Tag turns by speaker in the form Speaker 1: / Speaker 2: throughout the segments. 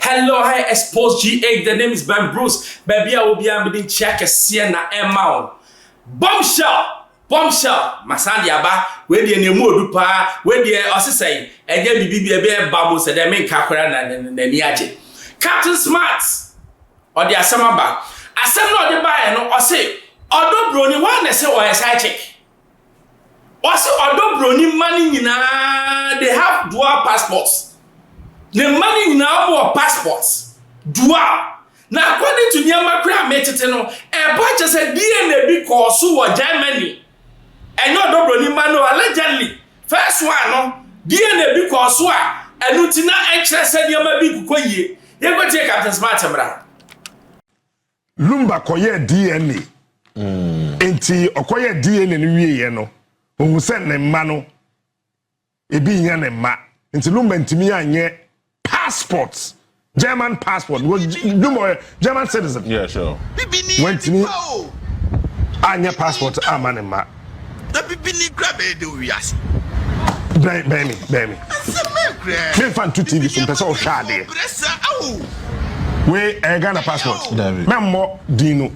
Speaker 1: Hello, hi, Xposed GA. The name is Ben Bruce. Baby, I will be able to check a Sienna Emma. Bombshell. Masandi aba. Where the nemu dupa. Where the say. And then be babu said they make kakura na niaje. Captain Smart or the asamaba. Asem no the buy no or say. Odo broni one say or a side check. Also, odo broni money they have dual passports. The money now more passports. Dual. Now, according to Nyama Kra Metino, a bunch of DNA because who are Germany. And not Dobroni Mano allegedly. First one, no DNA because who are and Lutina extra said Yama Big Koye. They will take Captain Smart.
Speaker 2: Lumba koye DNA. Enti okoye DNA ni wiye no. Who sent them mano. Ebi nyane ma. Enti Lumba ntimi anye passports. German passport. Do more German citizen.
Speaker 3: Yeah, sure.
Speaker 2: Went to me. Anya passport. Man ma.
Speaker 4: The bibini grab it. Do we ask?
Speaker 2: Baby. Me fan 2 TV. Some person shade. We Ghana passport. Memmo Dino.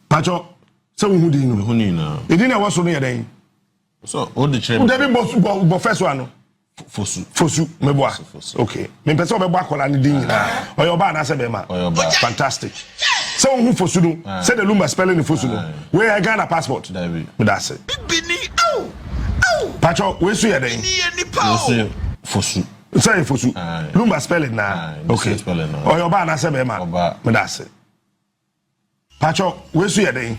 Speaker 2: Pacho. So who Dino?
Speaker 3: Who Nina?
Speaker 2: It didn't was so near then.
Speaker 3: So all the chairman.
Speaker 2: Debbie first one. Fosu meboa. Okay. Me pese obeboa kola ni din na. Oyoba na se be ma. Fantastic. So who fosu no? Say the Lumba spelling the fosu no. We Ghana passport. Me da say.
Speaker 4: Bibini
Speaker 2: Pacho, we su ya den.
Speaker 3: Fosu.
Speaker 2: Say fosu. Lumba spelling na. Okay. Oyoba na se be ma. Me da say. Pacho, we su ya den.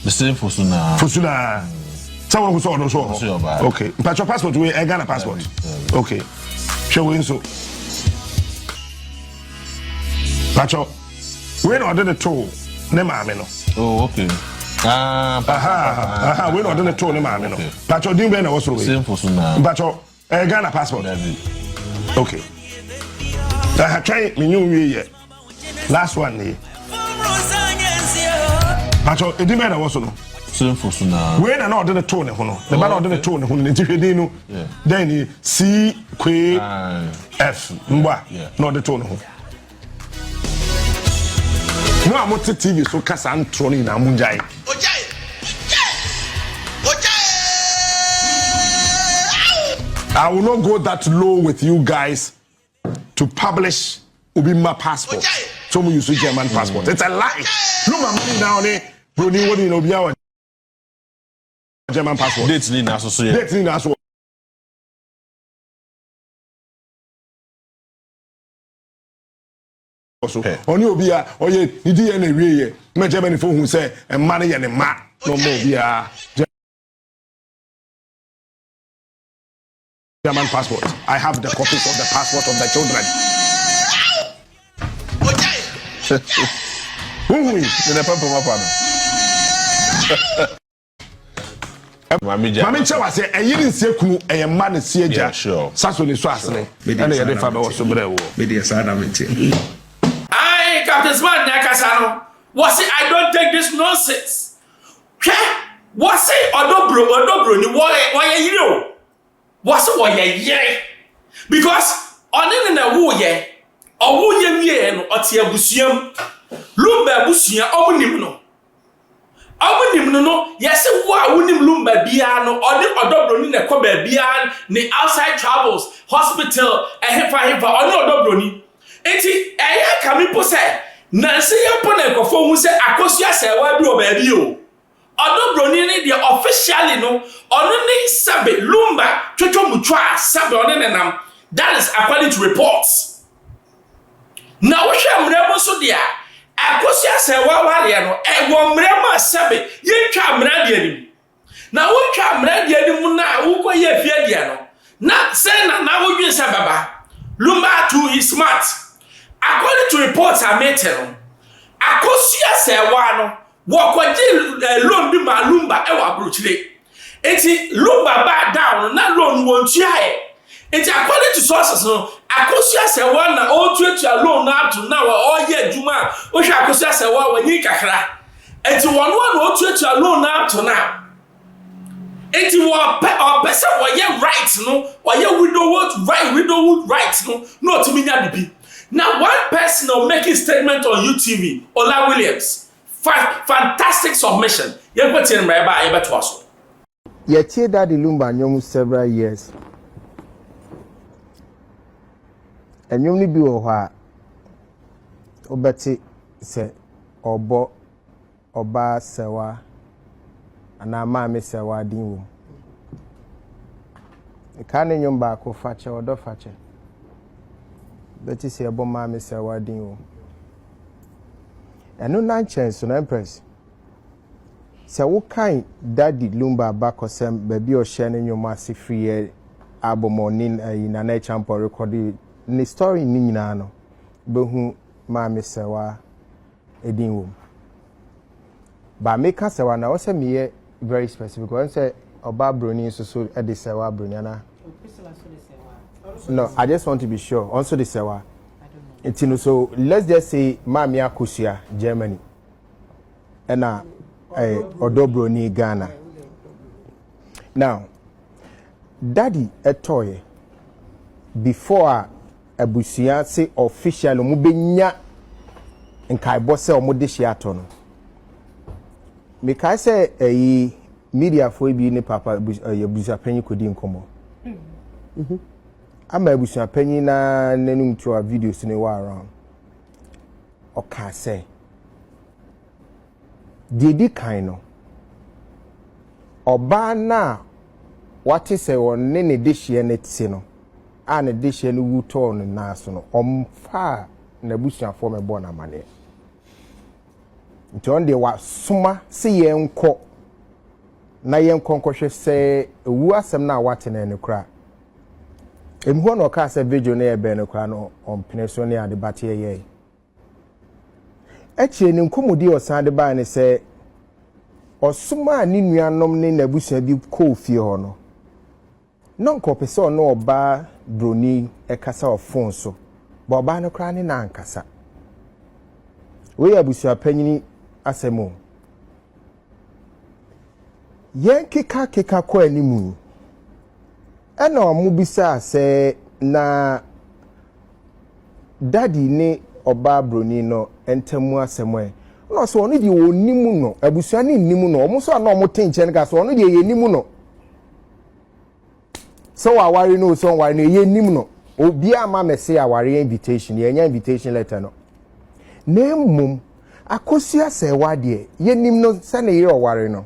Speaker 3: The same fosu na.
Speaker 2: Fosu na. Someone who saw no show. Okay. But your passport, we Ghana passport. Okay. Show we so. Pacho, we no the toll. Ne maame no.
Speaker 3: Oh, okay.
Speaker 2: We no the toll ne maame no. Pacho din be na wo so we.
Speaker 3: Same fosu na.
Speaker 2: Pacho, Ghana passport. Okay. Try me new we last one ni. Pacho, e din be na wo so no.
Speaker 3: Same fosu na.
Speaker 2: We na order the tone ho no. The man order the tone ho no ntihwedi no. Then C Q F mba no the tone ho. No amot TV so kasa antro ni na munjai. I will not go that low with you guys to publish Ubima passport. So we use German passport. It's a lie. Look my money now ne broni wodi no bia German passport.
Speaker 3: Date ni na so.
Speaker 2: Date ni na so. Oni obia oye idi e na wiye me German fo hu say e ma ne ye ne ma no mo obia German passport. I have the copies of the passport of the children.
Speaker 3: Ni na papa
Speaker 2: Mami che wase eyiri nsie kunu eyema ne sie ja saso ne so asene ene ye de fa be wo so bre wo
Speaker 5: me de sada menti
Speaker 1: Aye, Captain Smart na kasano. Was it I don't take this nonsense. Was it odobro ni wo yiri o. Was it wo ye because onene na wo ye owo ye wie no ote abusuam Lumba abusuam omunim no yes, unim Lumba bia no or the odobroni na kwa bia ni outside travels hospital hefa or no odobroni enti kami po say na se yapo na ekofo hu se akosua se wa bi o ba bi o odobroni ni the officially no ono ni sabe Lumba twetwo mutwa sabe ono nenam. That is according to reports. Now we share mremo so dia akosia se wa wale no wo mrema sabe ye twa mra dia nim na wo twa mra dia nim na wo ko ye fie dia no na say na wo dwen se baba Lumba too is smart according to reports are made no akosia se wa no wo ko ji loan bi ma Lumba e wa brochire enti Lumba ba down na loan won tua e enti according to sources no akosia se wa na o tuatua loan na to na wa o ye adwuma o hwa akosia se wa nyi kakra enti won o tuatua loan na to na Enti wo pese wo ye right no, wo ye widowhood right no to me nya bibi. Now one person will make a statement on UTV, Ola Williams. Fantastic submission. You put in my bar ever to us.
Speaker 5: Yet Daddy Lumba nyom several years. And you only be oha obeti se obo oba sewa ana maame sewa dinwo. E kan nyom ba ko fache odo fache. Beti se obo maame sewa dinwo. Eno nan chance no empress. Se wo kan Daddy Lumba bakosem baby o share ne nyom ase free album onin na na champo record ni story ni nyina no behu maame sewa edin wo ba meka sewa na wo se meye very specific one say oba broni so e de sewa broni na no I just want to be sure also the sewa I don't know so let's just say maame akosia Germany ena odobroni Ghana now Daddy etoye before abusia say official mu benya nkaibọ se o mu de hia to no me kai say media for bi ni papa abusia panyi kodi nkomo ama abusia panyi na nanum to a videos ni wa around o ka say didi kan no oba na wate say won ne de hia na ti no ana de hye no wuto no naso no omfa na busuafo me bo na mane nti on de wa soma se yenko na yenko nkohwe se ewu asem na wate na ne kra emho no ka se video na ebe ne kra no ompene so ne ade bate ye echi ni nkomodi osan de ba ne se osoma ni nuanom ne na busua bi ko fie ho no non ko pese no oba broni ekasa of phone so ba oba no kra ne na ankasa we abusua panyini asemo yen keka ko animu ena omu bisa se na Daddy ne oba broni no entemu asemo no so onu di onimu no abusua ne nimu no omu so na omu tenchen ka so onu di ye nimu no so awari no so awari no ye nim no obi ama mese awari invitation ye nya invitation letter no nemmum akosia se wade ye nim no se na ye awari no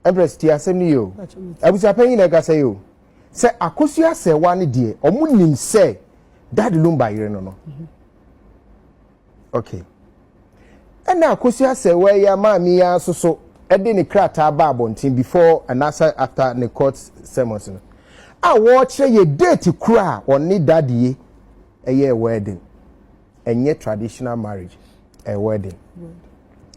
Speaker 5: empress ti asem ni yo abusa panyin na ga se yo se akosia se wa ne de omu nim se Daddy Lumba yire no no okay ena akosia se wa ya maami ya so ede ne krata ba abontin before and after the court sermons no a wo kire ye date kura oni daddy eye wedding enye traditional marriage a wedding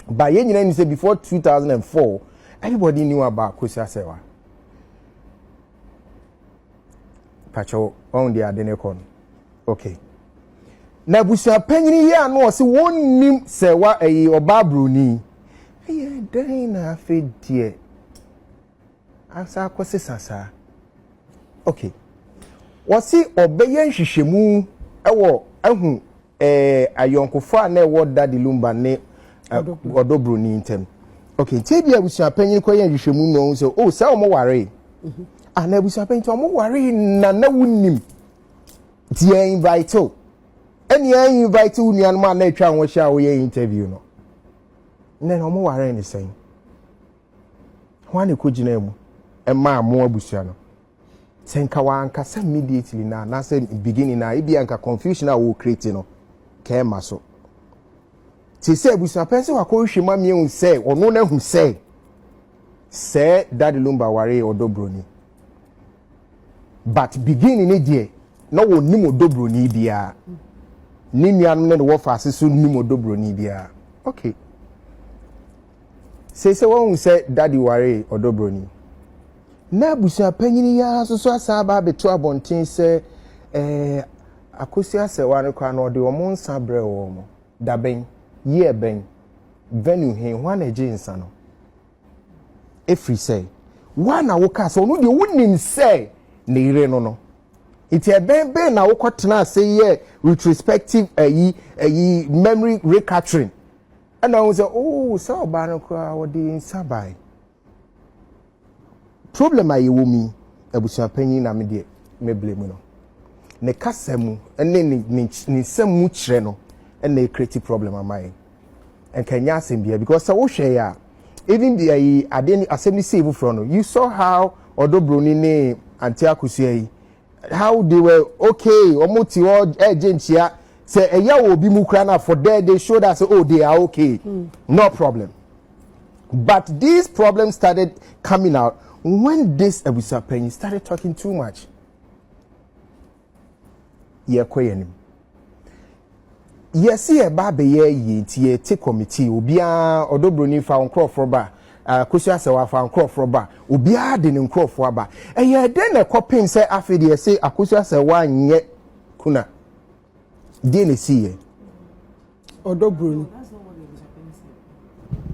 Speaker 5: but ye nyina ni say before 2004 everybody knew about Kosia Sewa pacho on the adenekon okay na busia panyini ye anu o se wonnim Sewa oba broni yeah, Dana fed dear. Asa kwase sasa. Okay. Wasi obeyen hihwemu ewo ahu ayonkofo na ewo Daddy Lumba ne odobroni ntem. Okay, tebi abusia panyin koyen hihwemu no so oh say omo ware. Ana abusia panyin omo ware na wunnim. Ti invite o. Eni invite unian ma na atwa wo hia wo ye interview no. Nne no mo ware ni sen hwane ko gina mu e ma mo abusua no sen ka wa anka sa immediately na say beginning na ibi anka confusion a wo create no ka ma so ti say abusua pense wa ko hwema mi hu say ono na hu say Daddy Lumba ware odobroni but beginning ni die no wo nim odobroni bia ni nuanu ne wo fa aseso nim odobroni bia okay say won say Daddy ware odobroni na busia panyini ya so asaba beto abonten say akosia Sewa ne kwa no de omo nsa bre wo mo da ben ye ben venue he hwan age nsa no every say one a woka so no de wonim say ne yire no no it e ben na wokotena say ye retrospective memory recapturing and I say oh so ba no kwa wo de sabai problem ayi wo mi abusua panyin na me de me blame no ne kasemu ene ni semu kire no ene create problem amai and kanya asem because so wo hwe ya even the assembly save from no you saw how odobroni ne anti akusua how they were okay omoti o agentia say eya wo bi mu kra na for there they showed us oh they are okay no problem but these problems started coming out when this abusapen started talking too much ye koyenim yes ye ba be ye tie te committee obia odobroni fa nkrofo ba akusua se wa fa nkrofo ba obia de ne nkrofo aba eye de na kopin se afede se akusua se wa nye kuna de ne siye
Speaker 6: odobroni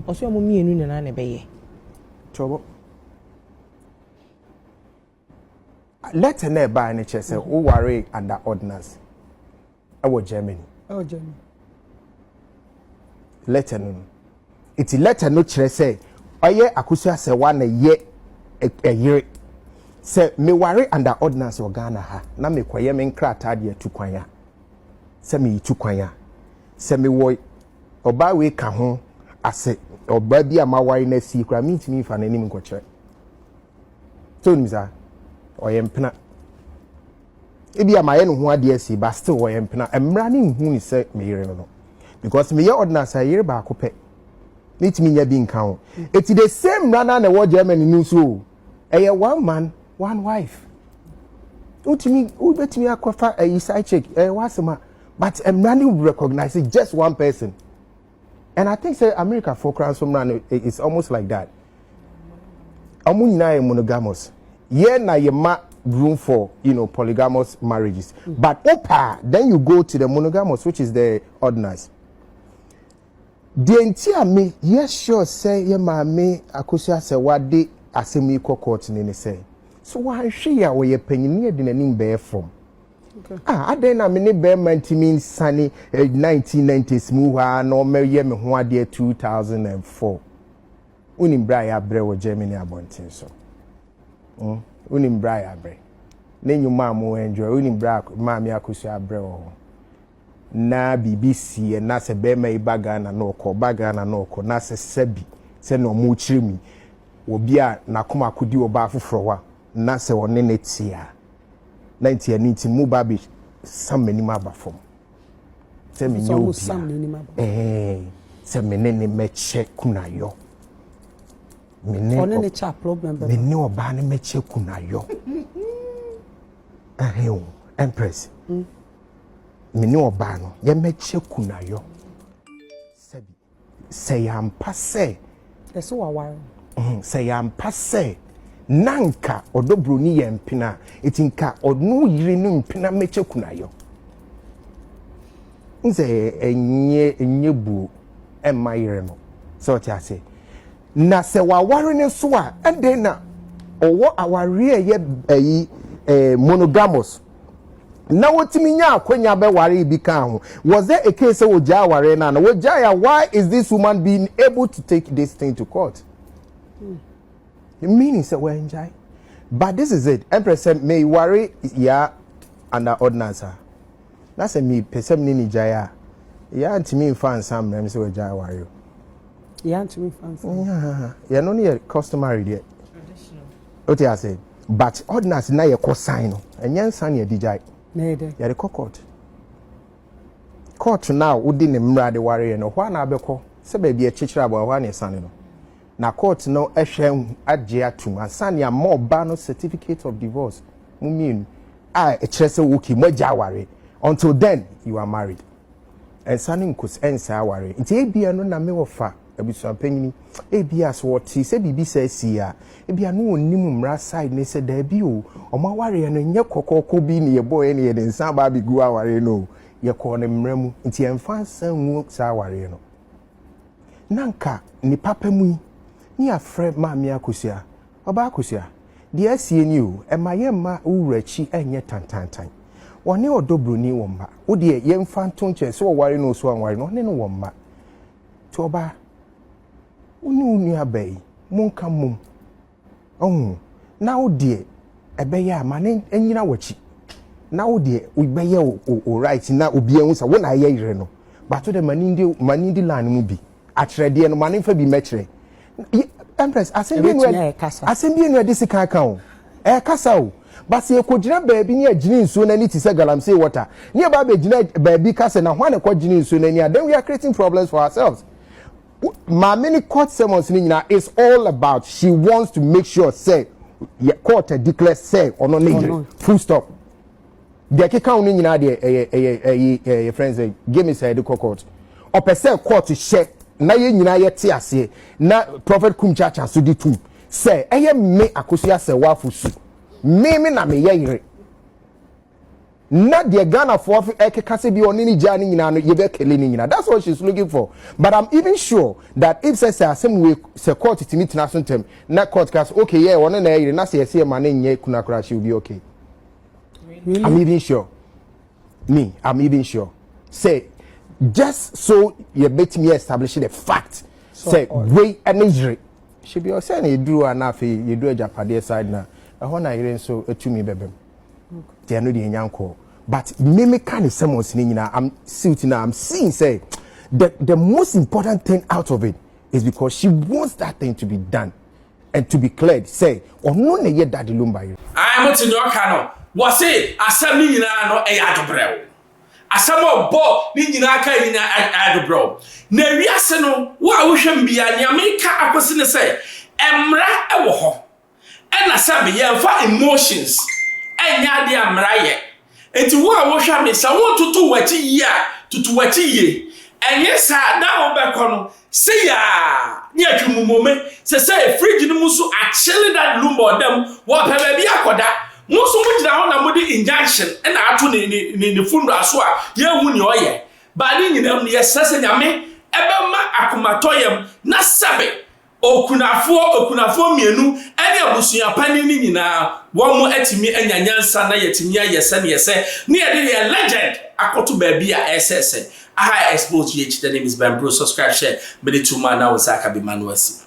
Speaker 6: oso mo mienu na na be ye
Speaker 5: chobo let na ba ne che se o ware under ordinance awo Germany letter no iti letter no kire say oye akusua se wa na ye yere se me ware under ordinance of Ghana ha na me kwaye me nkrata de atukwanya se me yitukwan se me wo oba we ka ho ase oba bi ama ware na si kra me ntimi fa na nim nkokire to nimza oye mpena ebi amaye no ho ade asi but still oye mpena emra ne hu ni se me yere no because me ye ordinance yere ba akopɛ nitimi nya bi nka ho eti the same rana na wo Germany ni so eye one man one wife ubetimi akofa side check wasema but emra ne recognize just one person and I think say America for crowns from rana it's almost like that amu nyina monogamous ye na ye ma room for polygamous marriages but opa then you go to the monogamous which is the ordinance the entire me yes sure say ye ma me akosia say wade asemi court ni say so wan hwe ya wo ye panyini e de nanim be from aden na me ne be mantimi sane 1990s mu ha na o meye me ho ade 2004 unim bra ya bre wo Germany abontin so unim bra ya bre ne nyuma mo enjoy unim bra ma me akosia bre wo na BBC na se be mai bagana na oko na se sebi se no mu chirimi obi a na koma akodi oba afoforo wa na se woni ne tia 90 aniti mu ba bi samani ma ba fom se me nyo se me ne meche kunayo
Speaker 6: ne cha problem
Speaker 5: me ne oba ne meche kunayo empress mini oba no ye meche kunayo sebi se yampa se
Speaker 6: eso waware
Speaker 5: se yampa se nanka odobroni ye mpina etinka odnu yiri ni mpina meche kunayo nze enye bu emma yire no so ti ase na se waware ne so a ende na owo aware ye monogamous na wotimi nya akwanya be ware bi kan ho was there a case wo ja ware na wo ja why is this woman being able to take this thing to court the meaning say we enjoy but this is it empress may worry ya under ordinance that's a me person ni jaya ya ntimi fan sam na me say we ja ware
Speaker 6: ya ntimi fan sam
Speaker 5: ya no ne customary there traditional what I say but ordinance na ye ko sign no enyan san ye dijai
Speaker 6: nede
Speaker 5: ya the court now udi ne mra de ware no hwa na abekọ se ba bia chichira abo hwa ne sane no na court no ehwe agye atum asane am oba no certificate of divorce mumien a ekire se woki moja ware until then you are married and sane nkus ensa ware nti ebia no na me wofa abusuan panyini ebia so woti se bibi se sia ebia no onim mra side ne se da bi o oma ware no nye kokoko bi ne ye boy ne ye den san ba bi gu aware no ye ko ne mramu nti emfa san wu sa ware no nanka ni papa mu ni afre ma me akosia oba akosia de asie ni o e ma ye ma owurachi enye tantantan woni odobroni wo mma wo de ye mfa ntonche so wo ware no so anware no ne no wo mma to oba woni unu abai monka mum na wo de ebeye ama ne enyina wachi na wo de ubeye o right na obi ehun sa wo na ye yire no but to the manindi land mu bi atrede no mane fa bi mekire Empress asembi enu de sika kan o kasa o but se ekogina baabi ne agini nsuo na ni ti se galamsey water ne ba be gina baabi kasa na hwan ko gini nsuo na ni then we are creating problems for ourselves. My many court sermons is all about she wants to make sure say court declare say or no full stop. The kika ni nyina de friends give me say the court or per se court share na ye nyina ye te ase na prophet kumchacha so di tu say eye me akosia se wafusu me na me ye yire na the Ghana for ekeka se bi oni ni jani nyina no ye be kele ni nyina. That's what she's looking for. But I'm even sure that if say same way se court timi tena so tem na court case okay yeah one na yire na say say man nye kuna kura she will be okay. Really? I'm even sure. I'm even sure. Say just so you bet me establishing the fact so say way energy she be say na do anafe you do Japade side na ehona yire so etumi bebem. They are not the yanko. But me kind of someone's I'm sitting now. I'm seeing say the most important thing out of it is because she wants that thing to be done and to be cleared. Say, or no ne daddy Lumba.
Speaker 1: I am in your cano. Was it assembly no a adobro? Asamo bo ni nyinaka ina adobro. Na wiase no wo a wo hwem bia nyameka akosine say emra ewo ho. E na sabe ye fa emotions. Enya de amraye enti wo a wo hwa me sa wo tutu wachi ye enye sa na wo be kono se ya ni atwumumome se fridge no muso actually that Lumba dem wo pa ba bi akoda muso mu gina ho na mo de injunction e na ato ne fundu aso a ye hu ni oye ba ni nyinam ye sese nyame ebe ma akomatoyem na sabe okunafo mienu ene abusuya pani ni nyina wo mo atimi anyanyansa na yetimi ayese ne yese ne ye legend akoto ba bia ss Xposed. The name is Ben Bro. Subscribe, share, but it too man now Zaka be manuasi.